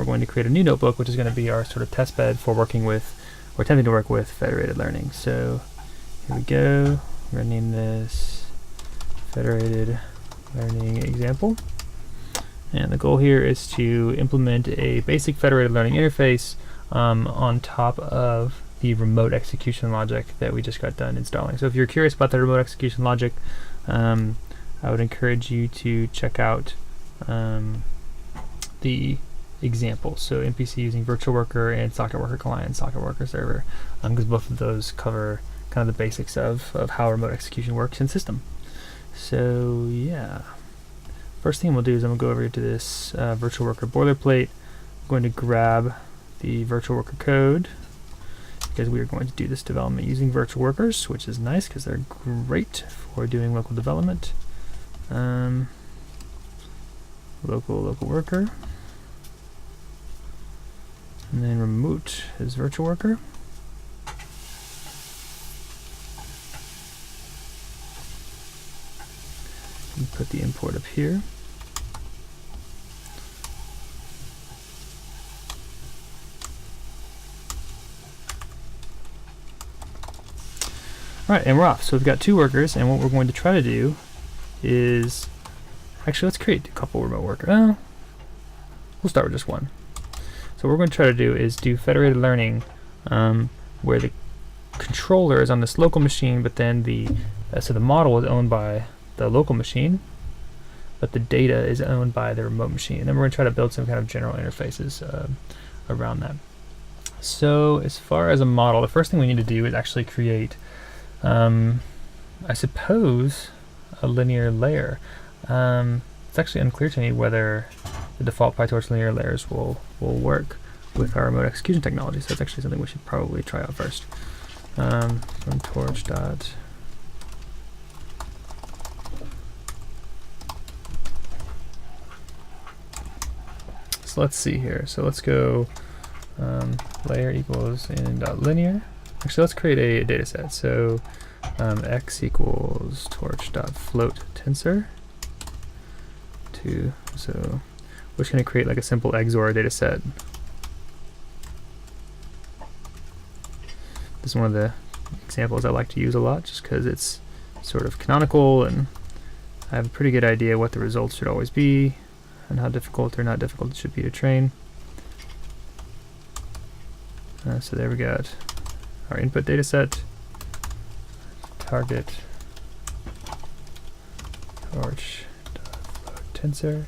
we're going to create a new notebook, which is going to be our sort of test bed for working with, or attempting to work with, federated learning. So here we go. We're going to name this federated learning example. And the goal here is to implement a basic federated learning interface on top of the remote execution logic that we just got done installing. So if you're curious about the remote execution logic, I would encourage you to check out the example. So MPC using virtual worker and socket worker client, socket worker server, because both of those cover kind of the basics of how remote execution works in system. So yeah, first thing we'll do is I'm going to go over to this virtual worker boilerplate. I'm going to grab the virtual worker code, because we are going to do this development using virtual workers, which is nice because they're great for doing local development. Local worker, and then remote is virtual worker. And put the import up here. Alright, and we're off. So we've got 2 workers, and what we're going to try to do is, actually let's create a couple remote workers. We'll start with just one. So what we're going to try to do is do federated learning where the controller is on this local machine, but then so the model is owned by the local machine, but the data is owned by the remote machine. And then we're going to try to build some kind of general interfaces around that. So as far as a model, the first thing we need to do is actually create I suppose a linear layer. It's actually unclear to me whether the default PyTorch linear layers will work with our remote execution technology, so that's actually something we should probably try out first. From torch dot so let's see here. So let's go layer equals in dot linear. Actually, let's create a data set. So x equals torch dot float tensor. So we're just going to create like a simple XOR data set. This is one of the examples I like to use a lot, just because it's sort of canonical, and I have a pretty good idea what the results should always be and how difficult or not difficult it should be to train. So there we got our input data set, target torch float tensor.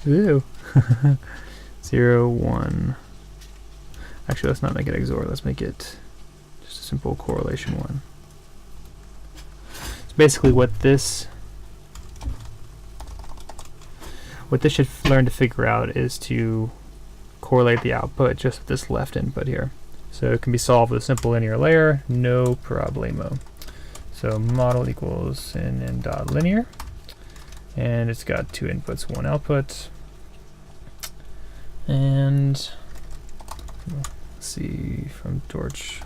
Ooh. 0, 1. Actually, let's not make it XOR. Let's make it just a simple correlation 1. So basically, what this should learn to figure out is to correlate the output just with this left input here. So it can be solved with a simple linear layer, no problemo. So model equals in dot linear, and it's got 2 inputs, 1 output. And let's see, from torch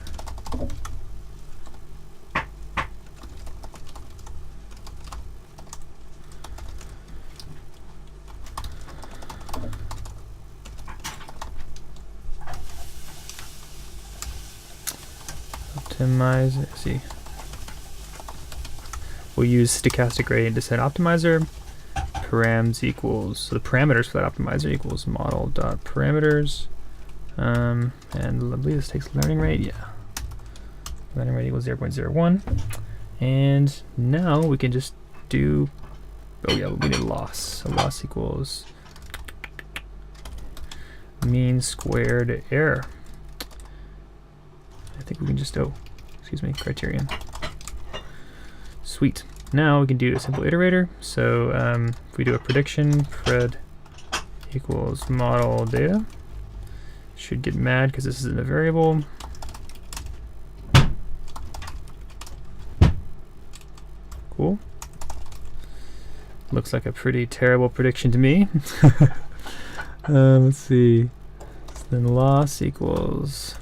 optimize, let's see. We'll use stochastic gradient descent optimizer. Params equals, so the parameters for that optimizer equals model dot parameters, and I believe this takes learning rate. Yeah, learning rate equals 0.01, and now we can just do, oh yeah, we need loss. So loss equals mean squared error. I think we can just, oh, excuse me, criterion. Sweet. Now we can do a simple iterator. So if we do a prediction, pred equals model data, should get mad because this isn't a variable. Cool. Looks like a pretty terrible prediction to me. Let's see. So then loss equals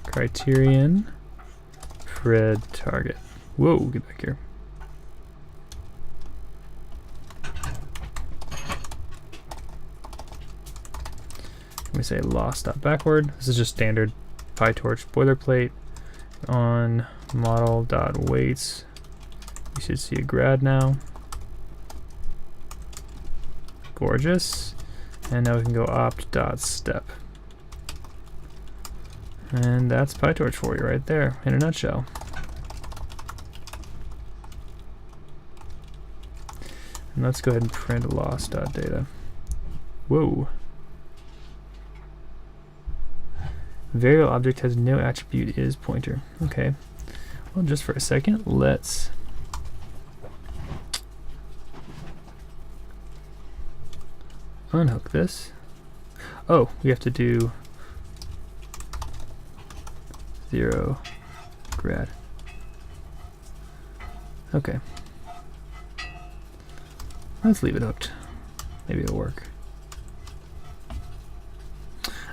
criterion pred target. Whoa, get back here. Let me say loss.backward. This is just standard PyTorch boilerplate. On model.weights, you should see a grad now. Gorgeous. And now we can go opt.step. And that's PyTorch for you right there, in a nutshell. And let's go ahead and print loss.data. Whoa. Variable object has no attribute is pointer. Okay. Well, just for a second, let's unhook this. Oh, we have to do 0 grad. Okay. Let's leave it hooked. Maybe it'll work.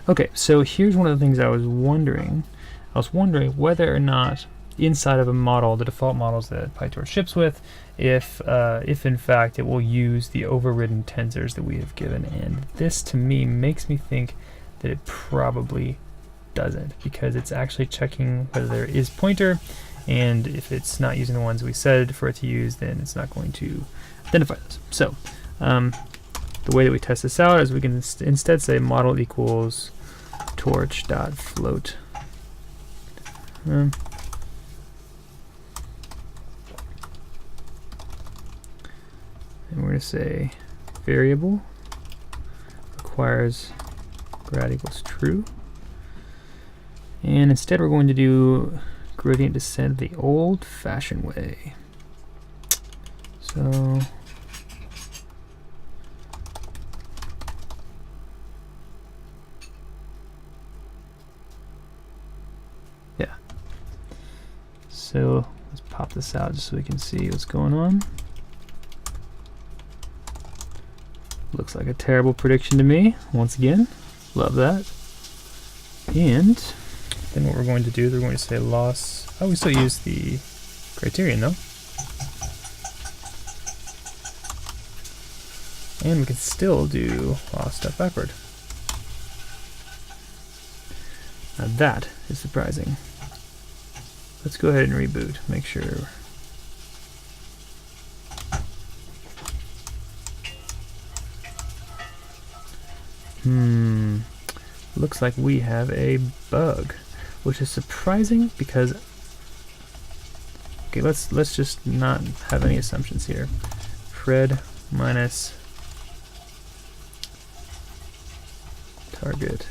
Okay, so here's one of the things I was wondering. I was wondering whether or not inside of a model, the default models that PyTorch ships with, if in fact it will use the overridden tensors that we have given. And this to me makes me think that it probably doesn't, because it's actually checking whether there is pointer, and if it's not using the ones we said for it to use, then it's not going to identify those. So the way that we test this out is we can instead say model equals torch.float. And we're going to say variable requires grad equals true. And instead we're going to do gradient descent the old-fashioned way. So yeah. So let's pop this out just so we can see what's going on. Looks like a terrible prediction to me, once again. Love that. And then what we're going to do is we're going to say loss. Oh, we still use the criterion though. And we can still do loss step backward. Now that is surprising. Let's go ahead and reboot, make sure. Looks like we have a bug, which is surprising because, okay, let's just not have any assumptions here. Fred minus target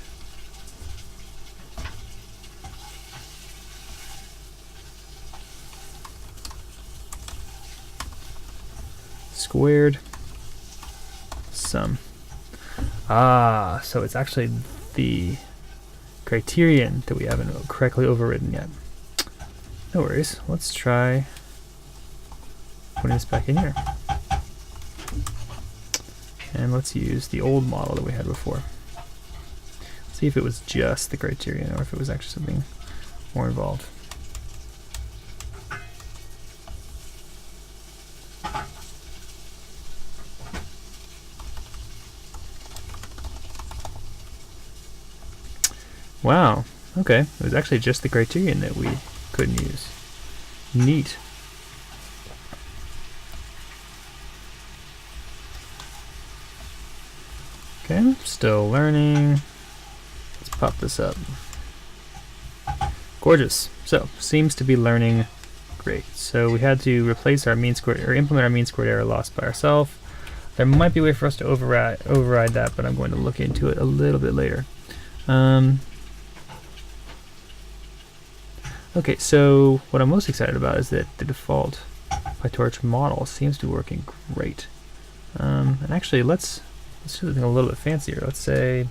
squared sum. Ah, so it's actually the criterion that we haven't correctly overridden yet. No worries. Let's try putting this back in here. And let's use the old model that we had before. See if it was just the criterion or if it was actually something more involved. Wow, okay, it was actually just the criterion that we couldn't use. Neat. Okay, still learning. Let's pop this up. Gorgeous. So, seems to be learning great. So we had to replace our mean squared, or implement our mean squared error loss by ourselves. There might be a way for us to override that, but I'm going to look into it a little bit later. Okay, so what I'm most excited about is that the default PyTorch model seems to be working great. And actually, let's do something a little bit fancier. Let's say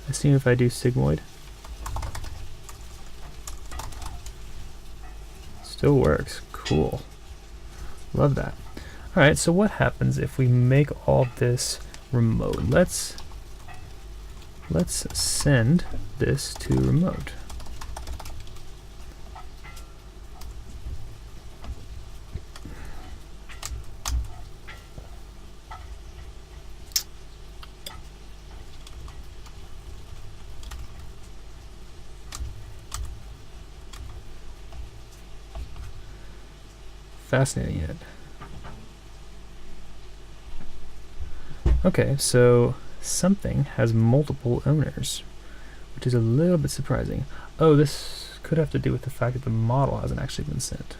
let's see if I do sigmoid. Still works. Cool. Love that. All right, so what happens if we make all this remote? Let's send this to remote. fascinating yet. Okay, so something has multiple owners, which is a little bit surprising. Oh, this could have to do with the fact that the model hasn't actually been sent.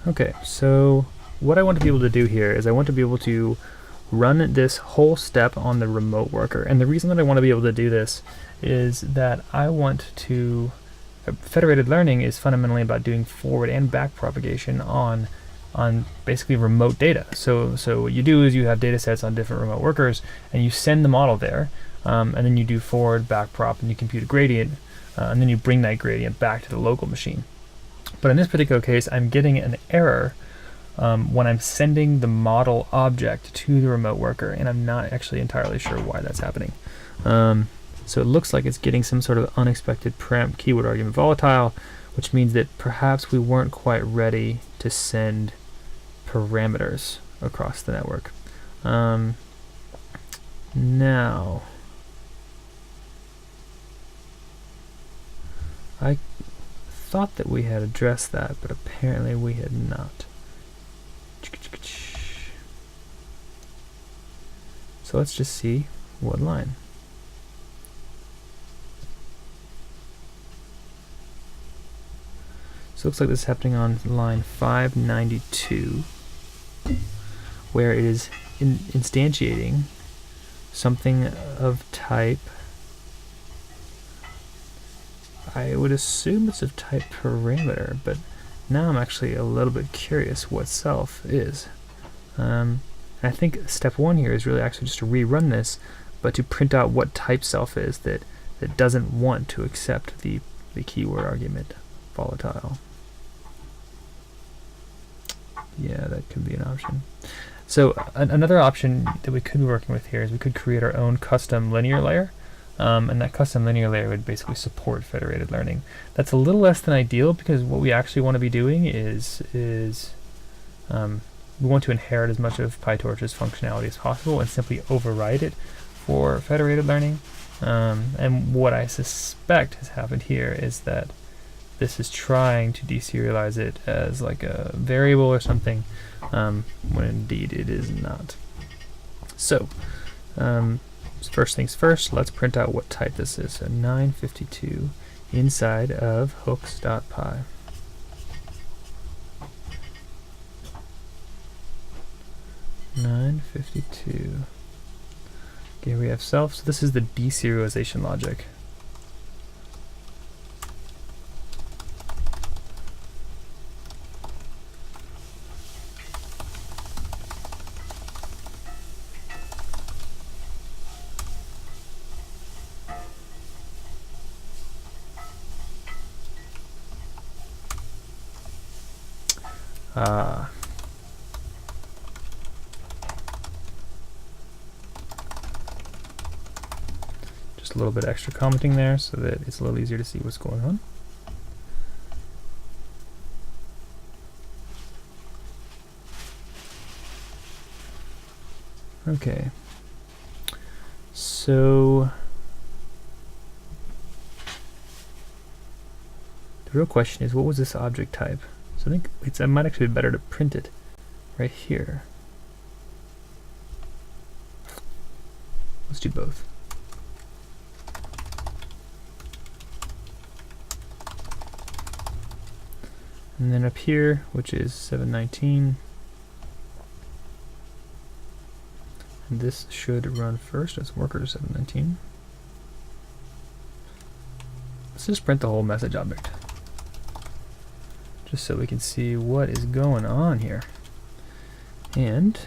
Okay, so what I want to be able to do here is I want to be able to run this whole step on the remote worker. And the reason that I want to be able to do this is that I want to... Federated learning is fundamentally about doing forward and back propagation on basically remote data. So what you do is you have data sets on different remote workers, and you send the model there, and then you do forward, back prop, and you compute a gradient, and then you bring that gradient back to the local machine. But in this particular case, I'm getting an error when I'm sending the model object to the remote worker, and I'm not actually entirely sure why that's happening. So it looks like it's getting some sort of unexpected param keyword argument volatile, which means that perhaps we weren't quite ready to send parameters across the network. Now, I thought that we had addressed that, but apparently we had not. So let's just see what line. So it looks like this is happening on line 592, where it is instantiating something of type, I would assume it's of type parameter, but now I'm actually a little bit curious what self is. I think step one here is really actually just to rerun this, but to print out what type self is that doesn't want to accept the keyword argument volatile. Yeah, that could be an option. So another option that we could be working with here is we could create our own custom linear layer. And that custom linear layer would basically support federated learning. That's a little less than ideal, because what we actually want to be doing is we want to inherit as much of PyTorch's functionality as possible and simply override it for federated learning. And what I suspect has happened here is that this is trying to deserialize it as like a variable or something, when indeed it is not. So, first things first, let's print out what type this is. So 952 inside of hooks.py. .952. Okay, we have self. So this is the deserialization logic. Just a little bit extra commenting there so that it's a little easier to see what's going on. Okay, so the real question is, what was this object type? So I think it might actually be better to print it right here. Let's do both. And then up here, which is 719, and this should run first as worker 719. Let's just print the whole message object, just so we can see what is going on here. And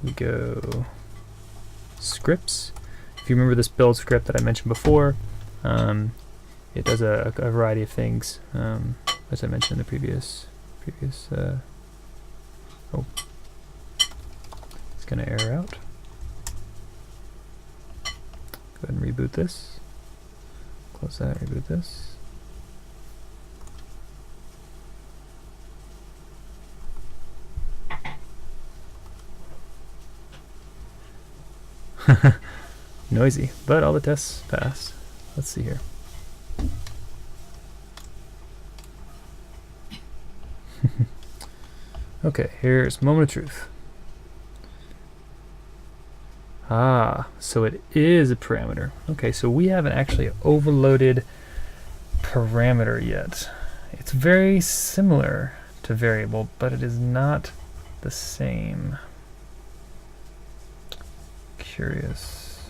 we go scripts. If you remember this build script that I mentioned before, it does a variety of things, as I mentioned in the previous oh, it's going to error out. Go ahead and reboot this. Close that, reboot this. Noisy, but all the tests passed. Let's see here. Okay, here's moment of truth. Ah, so it is a parameter. Okay, so we haven't actually overloaded parameter yet. It's very similar to variable, but it is not the same. Curious.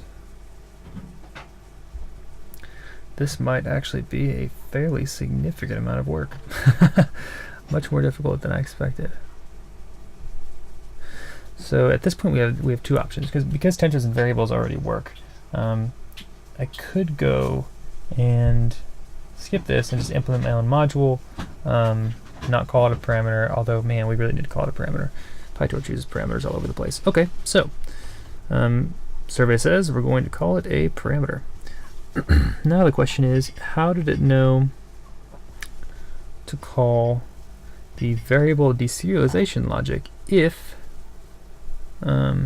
This might actually be a fairly significant amount of work. Much more difficult than I expected. So at this point we have two options, because tensors and variables already work. I could go and skip this and just implement my own module, not call it a parameter, although man, we really need to call it a parameter. PyTorch uses parameters all over the place. Okay, so survey says we're going to call it a parameter. Now the question is, how did it know to call the variable deserialization logic if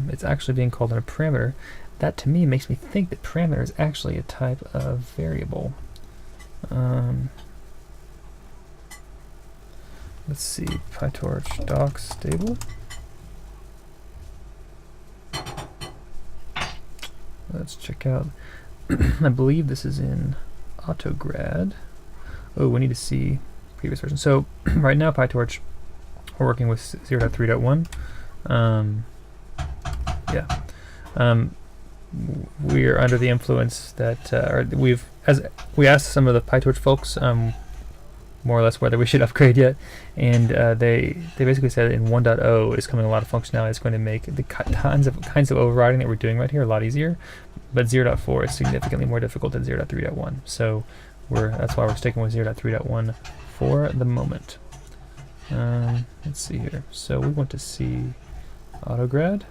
it's actually being called in a parameter? That to me makes me think that parameter is actually a type of variable. Let's see, PyTorch docs stable. Let's check out. I believe this is in AutoGrad. Oh, we need to see previous version. So right now PyTorch, we're working with 0.3.1. We are under the influence that we asked some of the PyTorch folks more or less whether we should upgrade yet, and they basically said in 1.0 is coming a lot of functionality. It's going to make the kinds of overriding that we're doing right here a lot easier, but 0.4 is significantly more difficult than 0.3.1. So that's why we're sticking with 0.3.1 for the moment. Let's see here. So we want to see AutoGrad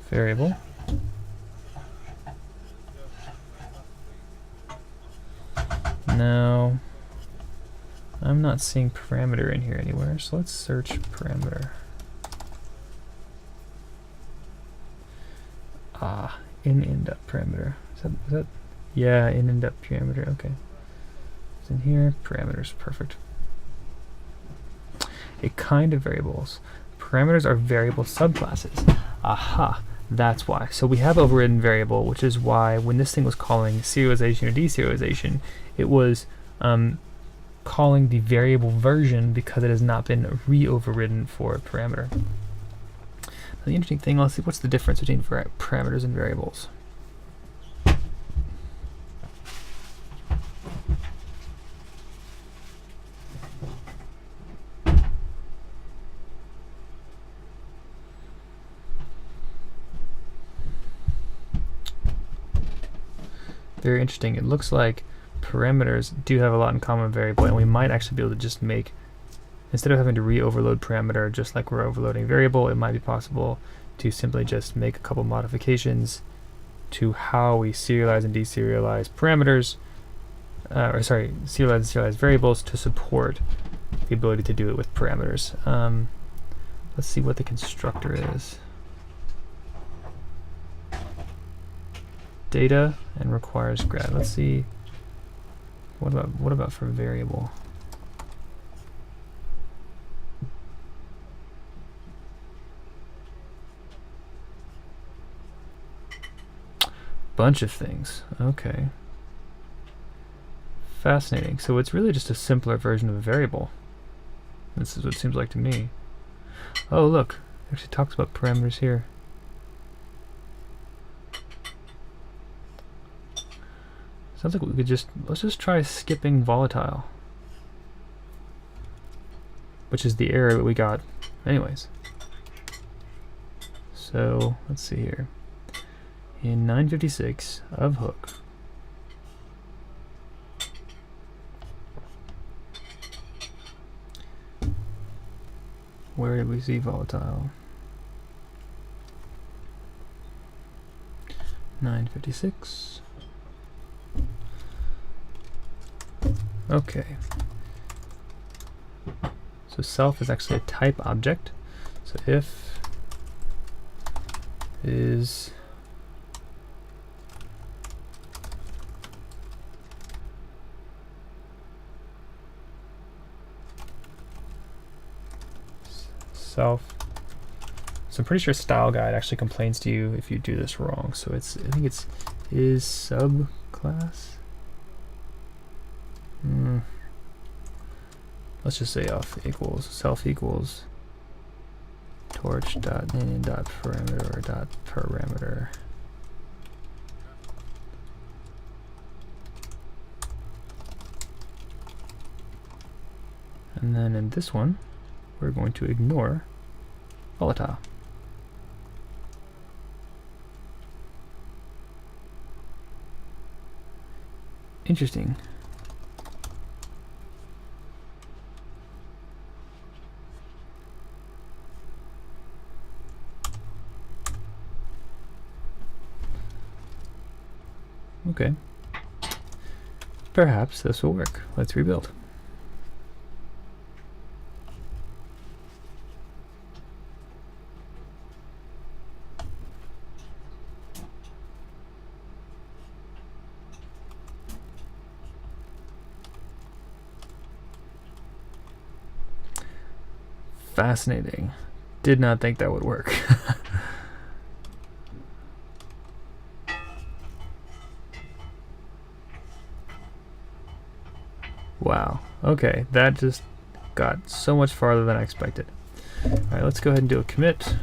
variable. Now I'm not seeing parameter in here anywhere, so let's search parameter. Ah, in indup parameter. Is that? Yeah, in indup parameter. Okay, it's in here. Parameters, perfect. A kind of variables. Parameters are variable subclasses. Aha, that's why. So we have overridden variable, which is why when this thing was calling serialization or deserialization, it was calling the variable version because it has not been re-overridden for a parameter. Now the interesting thing, let's see, what's the difference between parameters and variables? Very interesting. It looks like parameters do have a lot in common with variable, and we might actually be able to just make, instead of having to re-overload parameter just like we're overloading variable, it might be possible to simply just make a couple modifications to how we serialize and deserialize parameters, serialize and serialize variables to support the ability to do it with parameters. Let's see what the constructor is. Data and requires grad. Let's see. What about for variable? Bunch of things. Okay. Fascinating. So it's really just a simpler version of a variable. This is what it seems like to me. Oh, look. It actually talks about parameters here. Sounds like we could let's just try skipping volatile, which is the error that we got anyways. So let's see here. In 956 of hook, where did we see volatile? 956. Okay. So self is actually a type object. So if is self. So I'm pretty sure style guide actually complains to you if you do this wrong. So it's, I think it's is subclass. Let's just say off equals self equals torch dot in dot parameter or dot parameter. And then in this one, we're going to ignore volatile. Interesting. Okay. Perhaps this will work. Let's rebuild. Fascinating. Did not think that would work. Wow. Okay, that just got so much farther than I expected. Alright, let's go ahead and do a commit.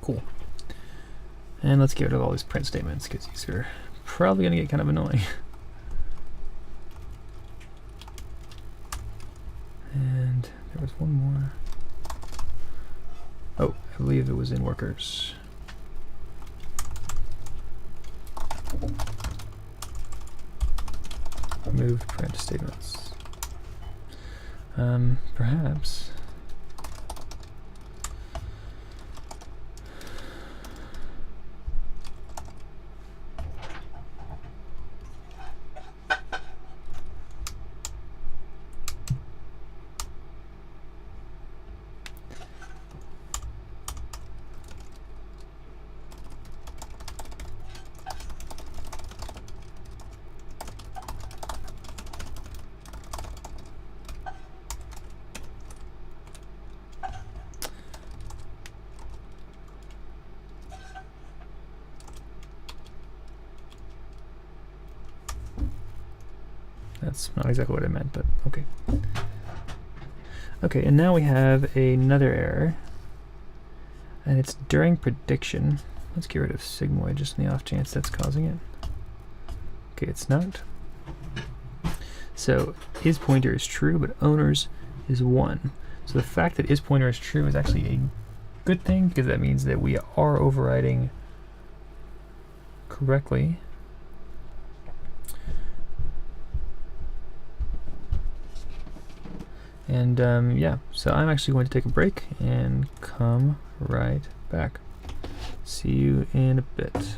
Cool. And let's get rid of all these print statements because these are probably going to get kind of annoying. And there was one more. Oh, I believe it was in workers. Remove print statements. Perhaps. That's not exactly what I meant, but okay. Okay, and now we have another error, and it's during prediction. Let's get rid of sigmoid just in the off chance that's causing it. Okay, it's not. So is pointer is true, but owners is 1. So the fact that is pointer is true is actually a good thing because that means that we are overriding correctly. And yeah, so I'm actually going to take a break and come right back. See you in a bit.